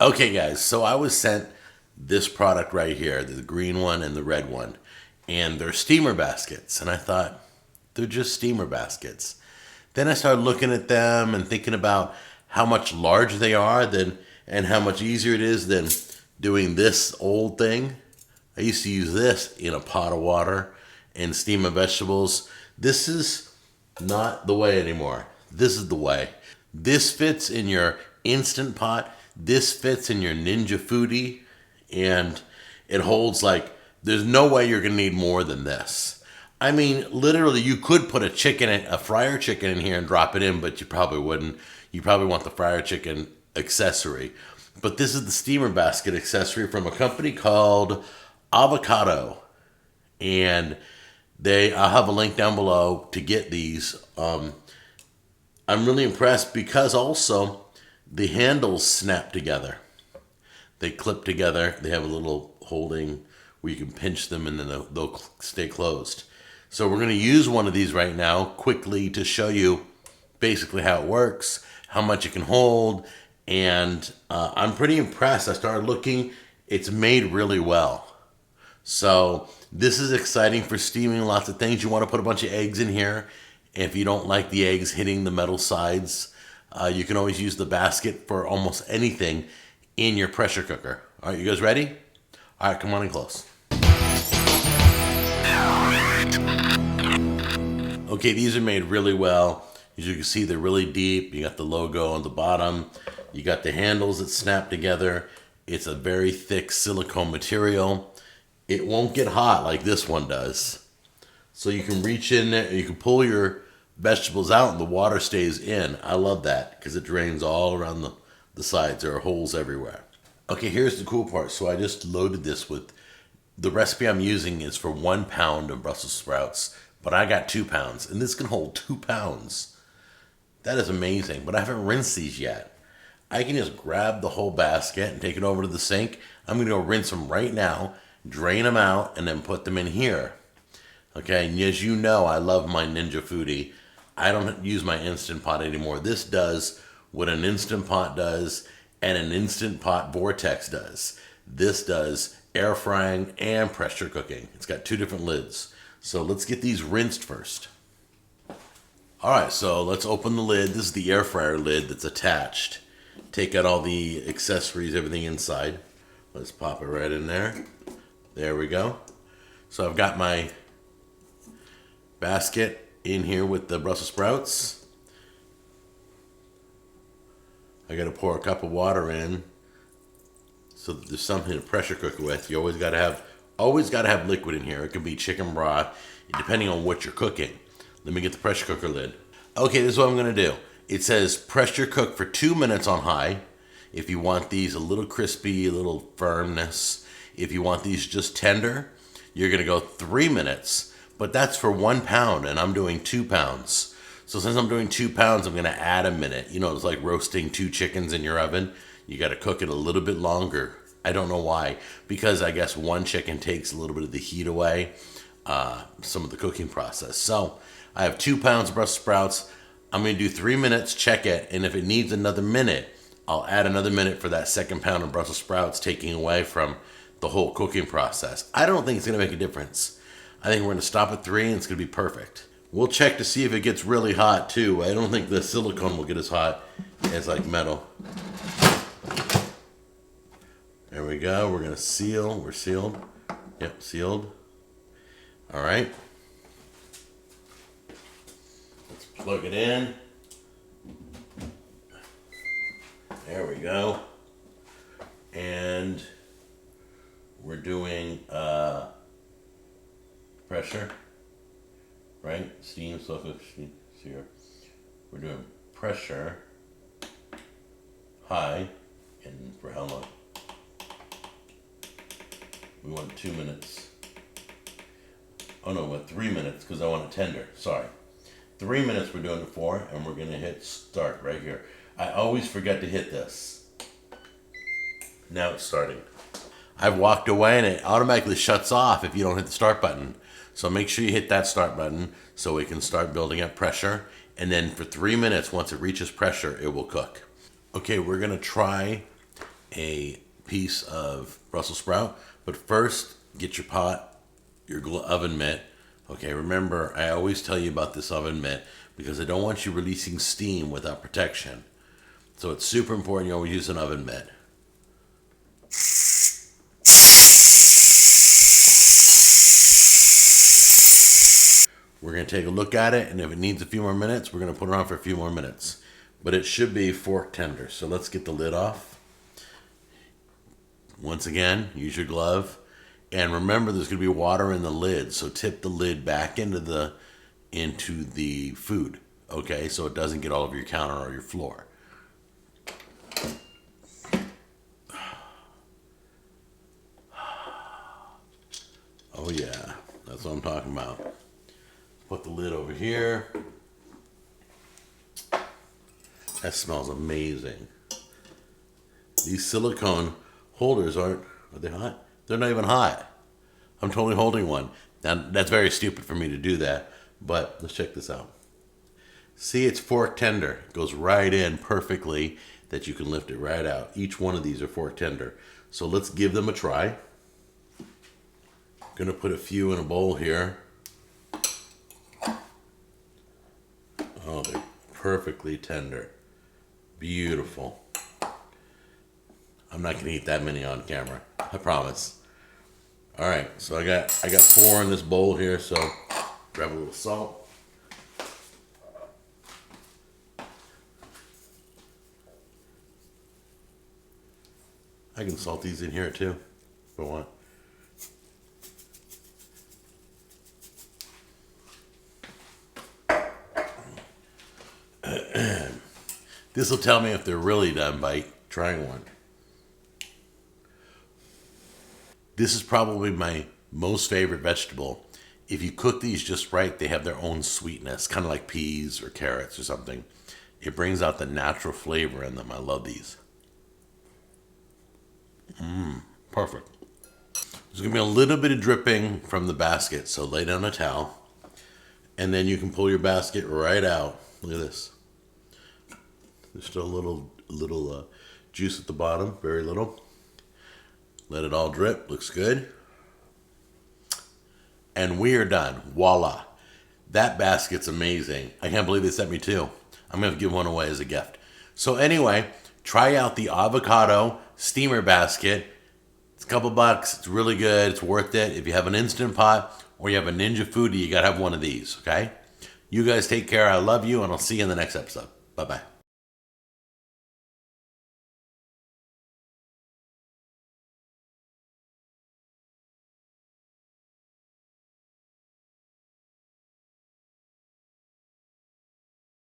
Okay, guys, so I was sent this product right here, the green one and the red one, and they're steamer baskets. And I thought, they're just steamer baskets. Then I started looking at them and thinking about how much larger they are than and how much easier it is than doing this old thing. I used to use this in a pot of water and steam my vegetables. This is not the way anymore. This is the way. This fits in your instant pot. This fits in your Ninja Foodi, and it holds like there's no way you're gonna need more than this. I mean, literally, you could put a fryer chicken in here and drop it in, but you probably wouldn't. You probably want the fryer chicken accessory. But this is the steamer basket accessory from a company called Avocado, and I'll have a link down below to get these. I'm really impressed because also the handles snap together. They clip together. They have a little holding where you can pinch them and then they'll stay closed. So we're going to use one of these right now quickly to show you basically how it works, how much it can hold, and I'm pretty impressed. I started looking. It's made really well. So this is exciting for steaming lots of things. You want to put a bunch of eggs in here. If you don't like the eggs hitting the metal sides, you can always use the basket for almost anything in your pressure cooker. All right, you guys ready? All right, come on in close. Okay, these are made really well. As you can see, they're really deep. You got the logo on the bottom. You got the handles that snap together. It's a very thick silicone material. It won't get hot like this one does. So you can reach in there, you can pull your vegetables out and the water stays in. I love that because it drains all around the sides. There are holes everywhere. Okay, here's the cool part. So I just loaded this with, the recipe I'm using is for 1 pound of Brussels sprouts, but I got 2 pounds, and this can hold 2 pounds. That is amazing, but I haven't rinsed these yet. I can just grab the whole basket and take it over to the sink. I'm gonna go rinse them right now, drain them out, and then put them in here. Okay, and as you know, I love my Ninja Foodi. I don't use my Instant Pot anymore. This does what an Instant Pot does and an Instant Pot Vortex does. This does air frying and pressure cooking. It's got 2 different lids. So let's get these rinsed first. All right, so let's open the lid. This is the air fryer lid that's attached. Take out all the accessories, everything inside. Let's pop it right in there. There we go. So I've got my basket in here with the Brussels sprouts. I got to pour a cup of water in so that there's something to pressure cook with. You always got to have liquid in here. It can be chicken broth, depending on what you're cooking. Let me get the pressure cooker lid. Okay, this is what I'm going to do. It says pressure cook for 2 minutes on high. If you want these a little crispy, a little firmness. If you want these just tender, you're going to go 3 minutes. But that's for 1 pound, and I'm doing 2 pounds. So since I'm doing 2 pounds, I'm going to add a minute. You know, it's like roasting 2 chickens in your oven. You got to cook it a little bit longer. I don't know why. Because I guess 1 chicken takes a little bit of the heat away, some of the cooking process. So I have 2 pounds of Brussels sprouts. I'm going to do 3 minutes, check it, and if it needs another minute, I'll add another minute for that 2nd pound of Brussels sprouts, taking away from the whole cooking process. I don't think it's going to make a difference. I think we're going to stop at 3 and it's going to be perfect. We'll check to see if it gets really hot too. I don't think the silicone will get as hot as like metal. There we go. We're going to seal. We're sealed. Yep, sealed. All right. Let's plug it in. There we go. And we're doing pressure, right? Steam, so here. We're doing pressure, high, and for how long? We want 2 minutes. Oh no, we want 3 minutes because I want it tender. Sorry. 3 minutes we're doing it for, and we're going to hit start right here. I always forget to hit this. Now it's starting. I've walked away and it automatically shuts off if you don't hit the start button. So make sure you hit that start button so it can start building up pressure. And then for 3 minutes, once it reaches pressure, it will cook. Okay, we're going to try a piece of Brussels sprout. But first, get your pot, your oven mitt. Okay, remember, I always tell you about this oven mitt because I don't want you releasing steam without protection. So it's super important you always use an oven mitt. We're going to take a look at it, and if it needs a few more minutes, we're going to put it on for a few more minutes. But it should be fork tender. So let's get the lid off. Once again, use your glove. And remember, there's going to be water in the lid, so tip the lid back into the food, okay? So it doesn't get all over your counter or your floor. Oh yeah, that's what I'm talking about. Put the lid over here. That smells amazing. These silicone holders are they hot? They're not even hot. I'm totally holding one. Now, that's very stupid for me to do that, but let's check this out. See, it's fork tender. It goes right in perfectly that you can lift it right out. Each one of these are fork tender. So let's give them a try. Gonna put a few in a bowl here. Oh, they're perfectly tender. Beautiful. I'm not gonna eat that many on camera, I promise. All right, so I got 4 in this bowl here, so grab a little salt. I can salt these in here too, if I want. This will tell me if they're really done by trying one. This is probably my most favorite vegetable. If you cook these just right, they have their own sweetness, kind of like peas or carrots or something. It brings out the natural flavor in them. I love these. Perfect. There's going to be a little bit of dripping from the basket, so lay down a towel. And then you can pull your basket right out. Look at this. There's still a little juice at the bottom, very little. Let it all drip, looks good. And we are done, voila. That basket's amazing. I can't believe they sent me 2. I'm gonna give one away as a gift. So anyway, try out the avocado steamer basket. It's a couple bucks, it's really good, it's worth it. If you have an Instant Pot or you have a Ninja Foodi, you gotta have one of these, okay? You guys take care, I love you, and I'll see you in the next episode. Bye-bye.